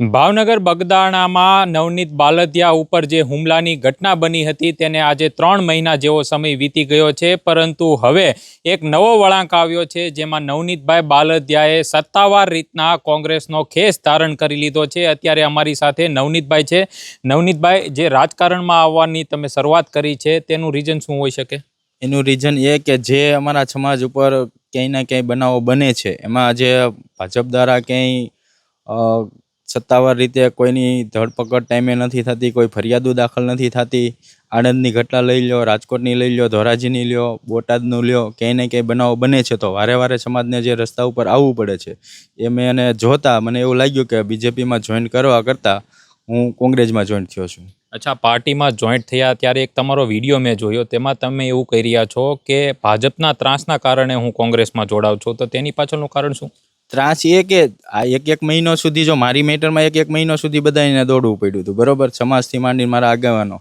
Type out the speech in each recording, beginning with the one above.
ભાવનગર બગદાણામાં નવનીત બાલદિયા ઉપર જે હુમલાની ઘટના બની હતી તેને આજે 3 મહિના જેવો સમય વીતી ગયો છે, પરંતુ હવે એક નવો વળાંક આવ્યો છે, જેમાં નવનીતભાઈ બાલદિયાએ સત્તાવાર રીતના કોંગ્રેસનો ખેસ ધારણ કરી લીધો છે। અત્યારે અમારી સાથે નવનીતભાઈ છે। નવનીતભાઈ, જે રાજકારણમાં આવવાની તમે શરૂઆત કરી છે તેનું રીઝન શું હોઈ શકે? એનું રીઝન એ કે જે અમારા સમાજ ઉપર ક્યાંય ના ક્યાંય બનાવો બને છે, એમાં આજે ભાજપ દ્વારા ક્યાંય સત્તાવાર રીતે કોઈની ધરપકડ ટાઈમે નથી થતી, કોઈ ફરિયાદો દાખલ નથી થતી। આણંદની ઘટના લઈ લો, રાજકોટની લઈ લો, ધોરાજીની લ્યો, બોટાદનું લ્યો, ક્યાંય ને ક્યાંય બનાવો બને છે, તો વારે વારે સમાજને જે રસ્તા ઉપર આવવું પડે છે એ મેં એને જોતા મને એવું લાગ્યું કે બીજેપીમાં જોઈન કરવા કરતાં હું કોંગ્રેસમાં જોઈન થયો છું। અચ્છા, પાર્ટીમાં જોઈન્ટ થયા ત્યારે એક તમારો વિડીયો મેં જોયો, તેમાં તમે એવું કહી રહ્યા છો કે ભાજપના ત્રાસના કારણે હું કોંગ્રેસમાં જોડાઉં છું, તો તેની પાછળનું કારણ શું? ત્રાસ એ કે આ એક મહિનો સુધી જો મારી મેટરમાં એક મહિનો સુધી બધાને દોડવું પડ્યું હતું, બરોબર, સમાજથી માંડીને મારા આગેવાનો।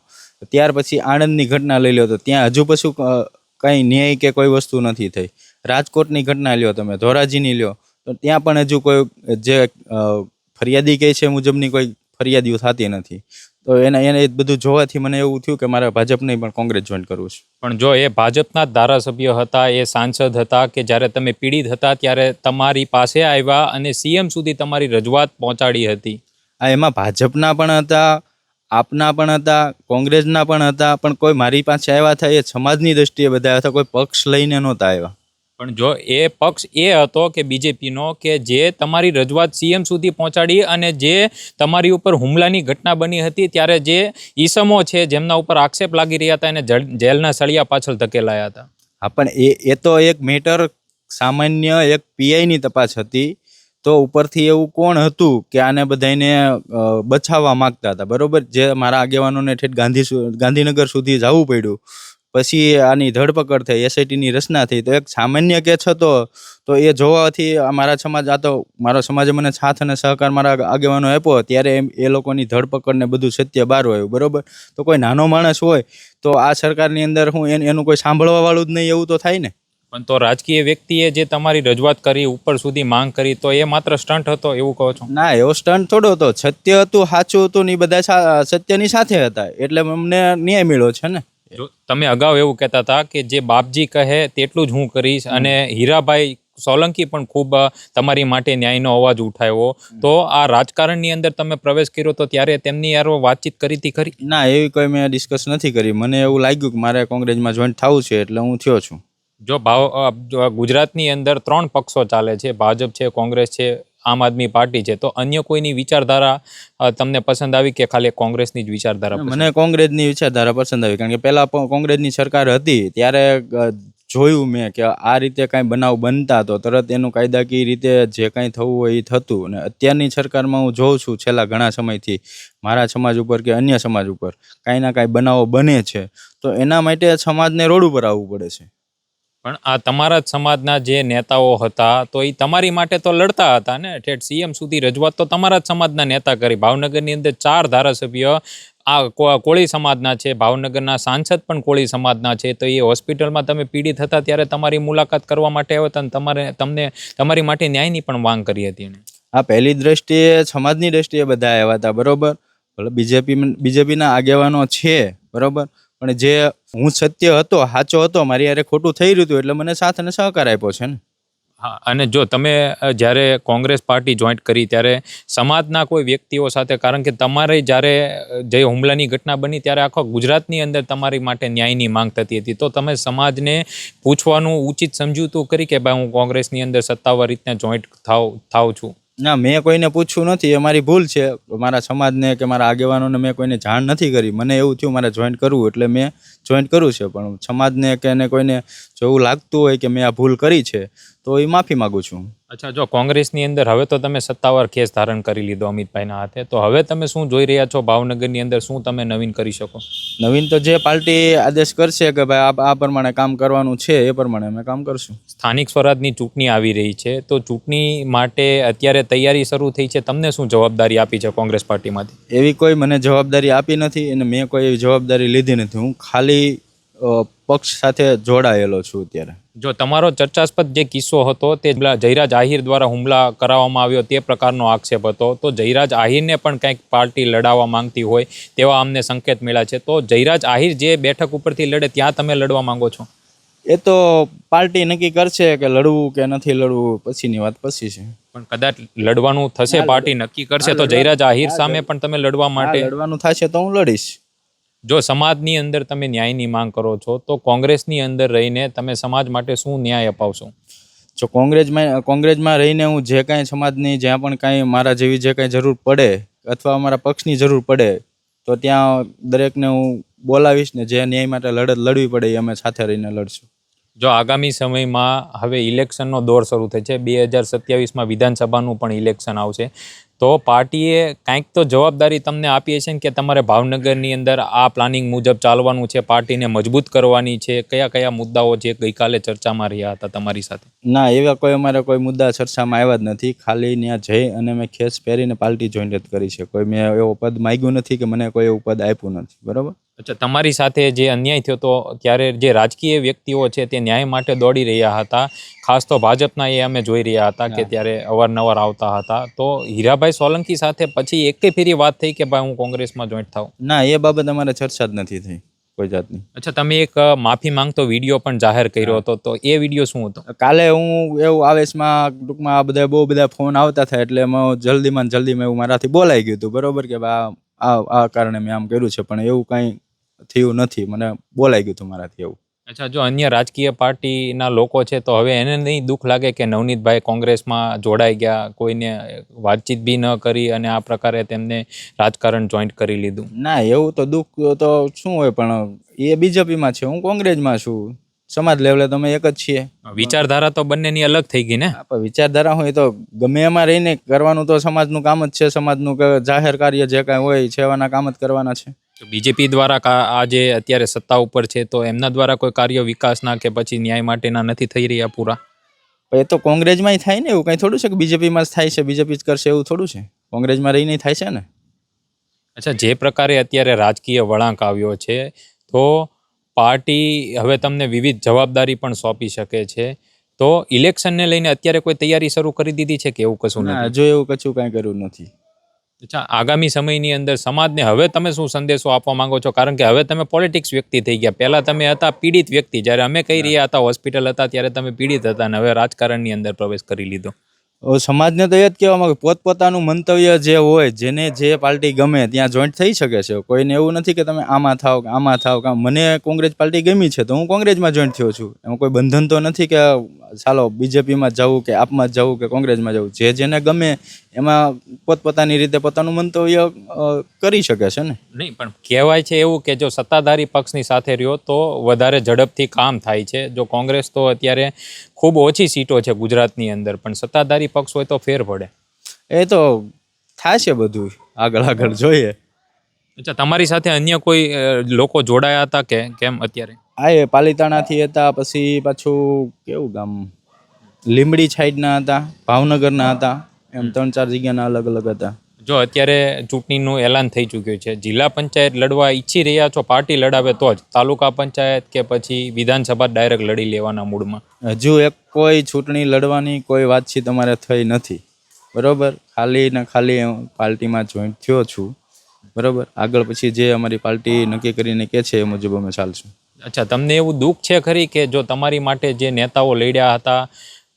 ત્યાર પછી આણંદની ઘટના લઈ લો તો ત્યાં હજુ પછી કંઈ ન્યાય કે કોઈ વસ્તુ નથી થઈ। રાજકોટની ઘટના લ્યો તમે, ધોરાજીની લ્યો તો ત્યાં પણ હજુ કોઈ જે ફરિયાદી કહે છે મુજબની કોઈ ફરિયાદીઓ થતી નથી। તો એને બધું જોવાથી મને એવું થયું કે મારે ભાજપ નહીં પણ કોંગ્રેસ જોઈન કરવું છે। પણ જો એ ભાજપના ધારાસભ્ય હતા, એ સાંસદ હતા કે જ્યારે તમે પીડિત હતા ત્યારે તમારી પાસે આવ્યા અને સીએમ સુધી તમારી રજૂઆત પહોંચાડી હતી? આ એમાં ભાજપના પણ હતા, આપના પણ હતા, કોંગ્રેસના પણ હતા, પણ કોઈ મારી પાસે આવ્યા હતા એ સમાજની દ્રષ્ટિએ બધા હતા, કોઈ પક્ષ લઈને નહોતા આવ્યા। પણ જો એ પક્ષ એ હતો કે બીજેપીનો કે જે તમારી રજૂઆત સીએમ સુધી પહોંચાડી અને જે તમારી ઉપર હુમલાની ઘટના બની હતી ત્યારે જે ઈસમો છે જેમના ઉપર આક્ષેપ લાગી રહ્યા હતા એને જેલના સળિયા પાછળ ધકેલાયા હતા। હા, પણ એ તો એક મેટર સામાન્ય એક પીઆઈની તપાસ હતી, તો ઉપરથી એવું કોણ હતું કે આને બધાને બચાવવા માગતા હતા, બરોબર? જે મારા આગેવાનોને ઠેઠ ગાંધીનગર સુધી જવું પડ્યું, પછી આની ધરપકડ થઈ, એસઆઈટીની રચના થઈ, તો એક સામાન્ય કેસ હતો, તો એ જોવાથી મારા સમાજ આ તો મારો સમાજે મને સાથ અને સહકાર મારા આગેવાનો આપ્યો, ત્યારે એ લોકોની ધરપકડ ને બધું સત્ય બહાર આવ્યું, બરોબર? તો કોઈ નાનો માણસ હોય તો આ સરકારની અંદર હું એનું કોઈ સાંભળવા વાળું જ નહીં એવું તો થાય ને। પણ તો રાજકીય વ્યક્તિએ જે તમારી રજૂઆત કરી, ઉપર સુધી માંગ કરી, તો એ માત્ર સ્ટન્ટ હતો એવું કહો છો? ના, એવો સ્ટન્ટ થોડો હતો, સત્ય હતું, સાચું હતું ને બધા સત્યની સાથે હતા, એટલે અમને ન્યાય મળ્યો છે ને। જો તમે અગાઉ એવું કહેતા હતા કે જે બાપજી કહે તેટલું જ હું કરીશ, અને હીરાભાઈ સોલંકી પણ ખૂબ તમારી માટે ન્યાયનો અવાજ ઉઠાવ્યો, તો આ રાજકારણની અંદર તમે પ્રવેશ કર્યો તો ત્યારે તેમની યાર વાતચીત કરી હતી ખરી? ના, એવી કોઈ મેં ડિસ્કસ નથી કરી। મને એવું લાગ્યું કે મારે કોંગ્રેસમાં જોઈન્ટ થવું છે એટલે હું થયો છું। જો ગુજરાતની અંદર 3 પક્ષો ચાલે છે, ભાજપ છે, કોંગ્રેસ છે, આમ આદમી પાર્ટી છે, તો અન્ય કોઈની વિચારધારા તમને પસંદ આવી કે ખાલી કોંગ્રેસની જ વિચારધારા? મને કોંગ્રેસની વિચારધારા પસંદ આવી, કારણ કે પહેલા કોંગ્રેસની સરકાર હતી ત્યારે જોયું મેં કે આ રીતે કાંઈ બનાવ બનતા તો તરત એનું કાયદાકીય રીતે જે કાંઈ થવું હોય એ થતું, અને અત્યારની સરકારમાં હું જોઉં છું છેલ્લા ઘણા સમયથી મારા સમાજ ઉપર કે અન્ય સમાજ ઉપર કાંઈ ના કાંઈ બનાવો બને છે, તો એના માટે સમાજને રોડ ઉપર આવવું પડે છે। પણ આ તમારા જ સમાજના જે નેતાઓ હતા તો એ તમારી માટે તો લડતા હતા ને, ઠેઠ સીએમ સુધી રજૂઆત તો તમારા જ સમાજના નેતા કરી। ભાવનગરની અંદર 4 ધારાસભ્ય આ કોળી સમાજના છે, ભાવનગરના સાંસદ પણ કોળી સમાજના છે, તો એ હોસ્પિટલમાં તમે પીડિત હતા ત્યારે તમારી મુલાકાત કરવા માટે આવ્યા હતા અને તમને તમારી માટે ન્યાયની પણ માંગ કરી હતી એને? આ પહેલી દ્રષ્ટિએ સમાજની દ્રષ્ટિએ બધા આવ્યા હતા, બરોબર? બીજેપીના આગેવાનો છે, બરોબર, પણ જે હું સત્ય હતો, સાચો હતો, મારી યારે ખોટું થઈ રહ્યું હતું એટલે મને સાથ અને સહકાર આપ્યો છે ને। હા, અને જો તમે જ્યારે કોંગ્રેસ પાર્ટી જોઈન્ટ કરી ત્યારે સમાજના કોઈ વ્યક્તિઓ સાથે, કારણ કે તમારે જ્યારે જે હુમલાની ઘટના બની ત્યારે આખા ગુજરાતની અંદર તમારી માટે ન્યાયની માંગ થતી હતી, તો તમે સમાજને પૂછવાનું ઉચિત સમજ્યું તો કરી કે ભાઈ હું કોંગ્રેસની અંદર સત્તાવાર રીતના જોઈન્ટ થાવ છું? ના, મેં કોઈને પૂછ્યું નથી, એ મારી ભૂલ છે। મારા સમાજને કે મારા આગેવાનોને મેં કોઈને જાણ નથી કરી। મને એવું થયું મારે જોઈન્ટ કરવું એટલે મેં જોઈન્ટ કરવું છે, પણ સમાજને કે એને કોઈને જો એવું લાગતું હોય કે મેં આ ભૂલ કરી છે તો એ માફી માગું છું। અચ્છા, જો કોંગ્રેસની અંદર હવે તો તમે સત્તાવાર કેસ ધારણ કરી લીધો અમિતભાઈના હાથે, તો હવે તમે શું જોઈ રહ્યા છો ભાવનગરની અંદર? શું તમે નવીન કરી શકો? નવીન તો જે પાર્ટી આદેશ કરશે કે ભાઈ આ પ્રમાણે કામ કરવાનું છે એ પ્રમાણે અમે કામ કરશું। સ્થાનિક સ્વરાજની ચૂંટણી આવી રહી છે, તો ચૂંટણી માટે અત્યારે તૈયારી શરૂ થઈ છે, તમને શું જવાબદારી આપી છે કોંગ્રેસ પાર્ટીમાંથી? એવી કોઈ મને જવાબદારી આપી નથી અને મેં કોઈ એવી જવાબદારી લીધી નથી। હું ખાલી પક્ષ સાથે જોડાયેલો છું અત્યારે। જો તમારો ચર્ચાસ્પદ જે કિસ્સો હતો તે પેલા જયરાજ આહિર દ્વારા હુમલા કરાવવામાં આવ્યો તે પ્રકારનો આક્ષેપ હતો, તો જયરાજ આહિરને પણ કંઈક પાર્ટી લડાવવા માંગતી હોય તેવા અમને સંકેત મળ્યા છે. તો જયરાજ આહિર જે બેઠક ઉપરથી લડે ત્યાં તમે લડવા માંગો છો? એ તો પાર્ટી નક્કી કરશે કે લડવું કે નથી લડવું, પછીની વાત પછી છે. પણ કદાચ લડવાનું થશે, પાર્ટી નક્કી કરશે, તો જયરાજ આહિર સામે પણ તમે લડવા માટે લડવાનું થશે તો હું લડીશ. જો સમાજની અંદર તમે ન્યાયની માંગ કરો છો તો કોંગ્રેસની અંદર રહીને તમે સમાજ માટે શું ન્યાય અપાવશો? જો કોંગ્રેસમાં રહીને હું જે કાંઈ સમાજની જ્યાં પણ કાંઈ મારા જેવી જે કાંઈ જરૂર પડે અથવા અમારા પક્ષની જરૂર પડે તો ત્યાં દરેકને હું બોલાવીશ ને જે ન્યાય માટે લડત લડવી પડે એ અમે સાથે રહીને લડશું. જો આગામી સમયમાં હવે ઇલેક્શનનો દોર શરૂ થાય છે, 2027માં વિધાનસભાનું પણ ઇલેક્શન આવશે, તો પાર્ટીએ કાંઈક તો જવાબદારી તમને આપી હશે ને કે તમારે ભાવનગરની અંદર આ પ્લાનિંગ મુજબ ચાલવાનું છે, પાર્ટીને મજબૂત કરવાની છે. કયા કયા મુદ્દાઓ જે ગઈકાલે ચર્ચામાં રહ્યા હતા તમારી સાથે? ના, એવા કોઈ મુદ્દા ચર્ચામાં આવ્યા જ નથી. ખાલી ત્યાં જઈ અને મેં ખેસ પહેરીને પાર્ટી જોઈન જ કરી છે. કોઈ મેં એવો પદ માગ્યું નથી કે મને કોઈ એવું પદ આપ્યું નથી. બરાબર. અચ્છા, તમારી સાથે જે અન્યાય થયો તો ત્યારે જે રાજકીય વ્યક્તિઓ છે તે ન્યાય માટે દોડી રહ્યા હતા, ખાસ તો ભાજપના એ અમે જોઈ રહ્યા હતા કે ત્યારે અવારનવાર આવતા હતા. તો હીરાભાઈ સોલંકી સાથે પછી એક ફેરી વાત થઈ કે ભાઈ હું કોંગ્રેસમાં જોઈન્ટ થાઉં? ના, એ બાબત અમારે ચર્ચા જ નથી થઈ કોઈ જાતની. અચ્છા, તમે એક માફી માંગતો વિડીયો પણ જાહેર કર્યો હતો, તો એ વિડીયો શું હતો? કાલે હું એવું આવેશમાં ટૂંકમાં આ બધા બહુ બધા ફોન આવતા થાય એટલે જલ્દીમાં એવું મારાથી બોલાઈ ગયું હતું. બરોબર કે આ કારણે મેં આમ કર્યું છે, પણ એવું કાંઈ થયું નથી. મને બોલાઈ ગયું હતું મારાથી એવું. અચ્છા, જો અન્ય રાજકીય પાર્ટીના લોકો છે તો હવે એને નહીં દુઃખ લાગે કે નવનીતભાઈ કોંગ્રેસમાં જોડાઈ ગયા, કોઈને વાતચીત બી ન કરી અને આ પ્રકારે તેમને રાજકારણ જોઈન્ટ કરી લીધું? ના, એવું તો દુઃખ તો શું હોય, પણ એ બીજેપીમાં છે, હું કોંગ્રેસમાં છું. સમાજ લેવલે તમે એક જ છીએ. વિચારધારા તો બંનેની અલગ થઈ ગઈ ને? વિચારધારા હોય તો ગમે એમાં રહીને કરવાનું તો સમાજનું કામ જ છે. સમાજનું જાહેર કાર્ય જે કાંઈ હોય સેવાના કામ જ કરવાના છે. બીજેપી દ્વારા આ જે અત્યારે સત્તા ઉપર છે તો એમના દ્વારા કોઈ કાર્ય વિકાસના કે પછી ન્યાય માટેના નથી થઈ રહ્યા પૂરા? એ તો કોંગ્રેસમાં થાય ને, એવું કંઈ થોડું છે કે બીજેપીમાં જ થાય છે, બીજેપી જ કરશે એવું થોડું છે. કોંગ્રેસમાં રહીને થાય છે ને. અચ્છા, જે પ્રકારે અત્યારે રાજકીય વળાંક આવ્યો છે તો પાર્ટી હવે તમને વિવિધ જવાબદારી પણ સોંપી શકે છે, તો ઇલેક્શનને લઈને અત્યારે કોઈ તૈયારી શરૂ કરી દીધી છે કે એવું કશું નથી? જો એવું કશું કાંઈ કર્યું નથી. અચ્છા, આગામી સમયની અંદર સમાજને હવે તમે શું સંદેશો આપવા માંગો છો? કારણ કે હવે તમે પોલિટિક્સ વ્યક્તિ થઈ ગયા. પહેલા તમે હતા પીડિત વ્યક્તિ, જ્યારે અમે કહી રહ્યા હતા હોસ્પિટલ હતા ત્યારે તમે પીડિત હતા, અને હવે રાજકારણની અંદર પ્રવેશ કરી લીધો. સમાજને તો એ જ કહેવા માંગે, પોતપોતાનું મંતવ્ય જે હોય, જેને જે પાર્ટી ગમે ત્યાં જોઈન્ટ થઈ શકે છે. કોઈને એવું નથી કે તમે આમાં થાવ. મને કોંગ્રેસ પાર્ટી ગમી છે તો હું કોંગ્રેસમાં જોઈન્ટ થયો છું. એમાં કોઈ બંધન તો નથી કે ચાલો બીજેપીમાં જવું કે આપમાં જવું કે કોંગ્રેસમાં જવું. જેને ગમે એમાં પોતપોતાની રીતે પોતાનું મંતવ્ય કરી શકે છે ને. નહીં, પણ કહેવાય છે એવું કે જો સત્તાધારી પક્ષની સાથે રહ્યો તો વધારે ઝડપથી કામ થાય છે. જો કોંગ્રેસ તો અત્યારે ખૂબ ઓછી સીટો છે ગુજરાતની અંદર, પણ સત્તાધારી પક્ષ હોય તો ફેર પડે. એ તો થશે બધું, આગળ જોઈએ. અચ્છા, તમારી સાથે અન્ય કોઈ લોકો જોડાયા હતા કે કેમ અત્યારે? એ પાલીતાણાથી હતા, પછી પાછું કેવું ગામ લીંબડી સાઈડના હતા, ભાવનગરના હતા, એમ 3-4 જગ્યાના અલગ અલગ હતા. જો અત્યારે ચૂંટણીનું એલાન થઈ ચૂક્યું છે, જિલ્લા પંચાયત લડવા ઈચ્છી રહ્યા છો? પાર્ટી લડાવે તો જ? તાલુકા પંચાયત કે પછી વિધાનસભા ડાયરેક્ટ લડી લેવાના મૂડમાં? હજુ કોઈ ચૂંટણી લડવાની કોઈ વાતચીત અમારે થઈ નથી. બરોબર, ખાલી પાર્ટીમાં જોઈન્ટ થયો છું. બરોબર, આગળ પછી જે અમારી પાર્ટી નક્કી કરીને કે છે એ મુજબ અમે ચાલશું. અચ્છા, તમને એવું દુઃખ છે ખરી કે જો તમારી માટે જે નેતાઓ લડ્યા હતા,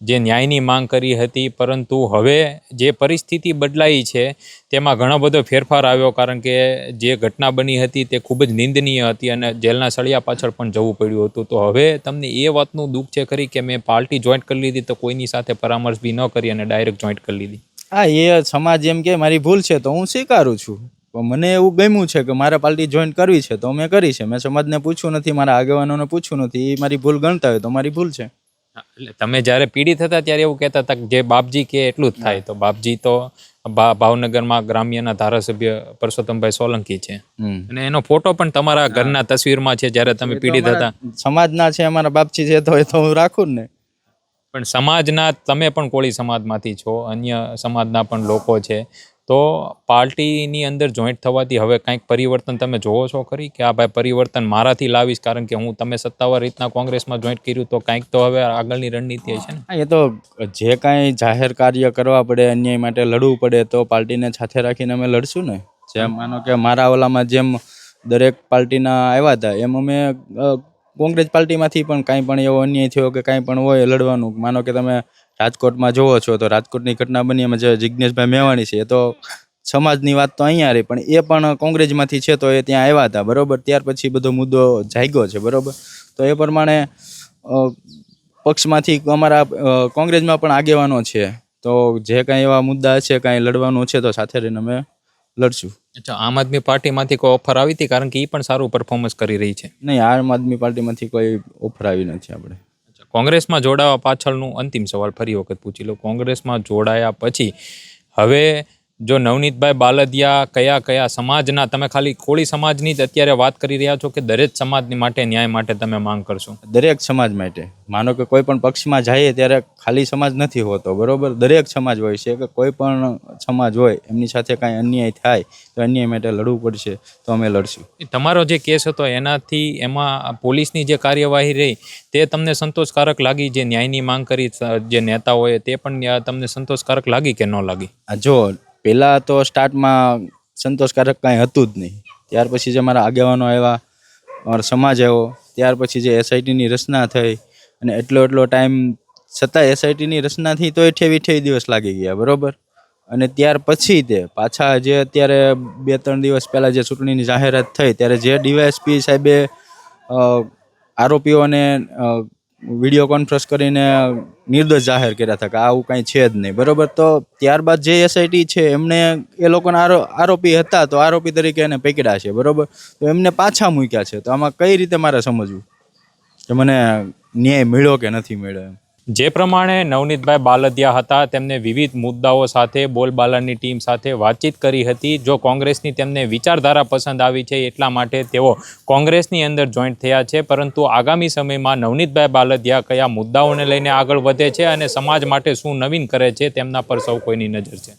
જે ન્યાયની માંગ કરી હતી, પરંતુ હવે જે પરિસ્થિતિ બદલાઈ છે તેમાં ઘણો બધો ફેરફાર આવ્યો, કારણ કે જે ઘટના બની હતી તે ખૂબ જ નિંદનીય હતી અને જેલના સળિયા પાછળ પણ જવું પડ્યું હતું, તો હવે તમને એ વાતનું દુઃખ છે ખરી કે મેં પાર્ટી જોઈન્ટ કરી લીધી તો કોઈની સાથે પરામર્શ બી ન કરી અને ડાયરેક્ટ જોઈન્ટ કરી લીધી? હા, એ સમાજ એમ કે મારી ભૂલ છે તો હું સ્વીકારું છું. મને એવું ગમ્યું છે કે મારે પાર્ટી જોઈન્ટ કરવી છે તો મેં કરી છે. મેં સમાજને પૂછ્યું નથી, મારા આગેવાનોને પૂછ્યું નથી. એ મારી ભૂલ ગણતા હોય તો મારી ભૂલ છે. એટલે તમે જ્યારે પીડિત હતા ત્યારે એવું કહેતા હતા કે જે બાપજી કે એટલું જ થાય, તો બાપજી તો ભાવનગરમાં ગ્રામ્યના ધારાસભ્ય પરસોત્તમભાઈ સોલંકી છે, અને એનો ફોટો પણ તમારા ઘરના તસવીરમાં છે જ્યારે તમે પીડિત હતા. સમાજના છે, અમારા બાપજી છે તો એ તો હું રાખું ને. પણ સમાજના તમે પણ કોળી સમાજમાંથી છો, અન્ય સમાજના પણ લોકો છે, તો પાર્ટીની અંદર જોઈન્ટ થવાથી હવે કંઈક પરિવર્તન તમે જોવો છો ખરી કે આ ભાઈ પરિવર્તન મારાથી લાવીશ કારણ કે હું તમે સત્તાવાર રીતના કોંગ્રેસમાં જોઈન્ટ કર્યું તો કંઈક તો હવે આગળની રણનીતિ હશે ને? હા, એ તો જે કાંઈ જાહેર કાર્ય કરવા પડે, અન્યાય માટે લડવું પડે તો પાર્ટીને સાથે રાખીને અમે લડશું ને. જેમ માનો કે મારા ઓલામાં જેમ દરેક પાર્ટીના આવ્યા હતા એમ અમે કોંગ્રેસ પાર્ટીમાંથી પણ કાંઈ પણ એવો અન્યાય થયો કે કાંઈ પણ હોય લડવાનું. માનો કે તમે રાજકોટમાં જોવો છો તો રાજકોટની ઘટના બની એમાં જે જિજ્ઞેશભાઈ મેવાણી છે એ તો સમાજની વાત તો અહીંયા રહી, પણ એ પણ કોંગ્રેસમાંથી છે તો એ ત્યાં આવ્યા હતા, બરોબર. ત્યાર પછી બધો મુદ્દો જાગ્યો છે, બરોબર. તો એ પ્રમાણે પક્ષમાંથી અમારા કોંગ્રેસમાં પણ આગેવાનો છે, તો જે કાંઈ એવા મુદ્દા છે કાંઈ લડવાનું છે તો સાથે રહીને અમે લડશું. અચ્છા, આમ આદમી પાર્ટીમાંથી કોઈ ઓફર આવી હતી કારણ કે એ પણ સારું પરફોર્મન્સ કરી રહી છે? નહીં, આમ આદમી પાર્ટીમાંથી કોઈ ઓફર આવી નથી આપણે. કોંગ્રેસમાં જોડાવા પાછળનું અંતિમ સવાલ ફરી વખત પૂછી લો. કોંગ્રેસમાં જોડાયા પછી હવે જો નવનીતભાઈ બાલદિયા કયા કયા સમાજના, તમે ખાલી કોળી સમાજની જ અત્યારે વાત કરી રહ્યા છો કે દરેક સમાજની માટે ન્યાય માટે તમે માંગ કરશો? દરેક સમાજ માટે. માનો કે કોઈ પણ પક્ષમાં જઈએ ત્યારે ખાલી સમાજ નથી હોતો, બરોબર. દરેક સમાજ હોય છે કે કોઈ પણ સમાજ હોય એમની સાથે કાંઈ અન્યાય થાય તો અન્યાય માટે લડવું પડશે તો અમે લડશું. તમારો જે કેસ હતો એનાથી એમાં પોલીસની જે કાર્યવાહી રહી તે તમને સંતોષકારક લાગી? જે ન્યાયની માંગ કરી જે નેતાઓએ તે પણ તમને સંતોષકારક લાગી કે ન લાગી? જો પહેલાં તો સ્ટાર્ટમાં સંતોષકારક કાંઈ હતું જ નહીં. ત્યાર પછી જે મારા આગેવાનો આવ્યા, અમારો સમાજ આવ્યો, ત્યાર પછી જે એસઆઈટીની રચના થઈ અને એટલો ટાઈમ છતાં એસઆઈટીની રચનાથી તો 28 દિવસ લાગી ગયા, બરોબર. અને ત્યાર પછી તે પાછા જે અત્યારે 2-3 દિવસ પહેલાં જે ચૂંટણીની જાહેરાત થઈ ત્યારે જે ડીવાયએસપી સાહેબે આરોપીઓને વિડીયો કોન્ફરન્સ કરીને નિર્દોષ જાહેર કર્યા હતા કે આવું કાંઈ છે જ નહીં, બરોબર. તો ત્યારબાદ જે એસઆઈટી છે એમને એ લોકોના આરોપી હતા તો આરોપી તરીકે એને પકડ્યા છે, બરોબર. તો એમને પાછા મૂક્યા છે. તો આમાં કઈ રીતે મારે સમજવું કે મને ન્યાય મળ્યો કે નથી મળ્યો? જે પ્રમાણે નવનીતભાઈ બાલદિયા હતા તેમને વિવિધ મુદ્દાઓ સાથે બોલબાલાની ટીમ સાથે વાતચીત કરી હતી. જો કોંગ્રેસની તેમને વિચારધારા પસંદ આવી છે એટલા માટે તેઓ કોંગ્રેસની અંદર જોઈન્ટ થયા છે, પરંતુ આગામી સમયમાં નવનીતભાઈ બાલદિયા કયા મુદ્દાઓને લઈને આગળ વધે છે અને સમાજ માટે શું નવીન કરે છે તેમના પર સૌ કોઈની નજર છે.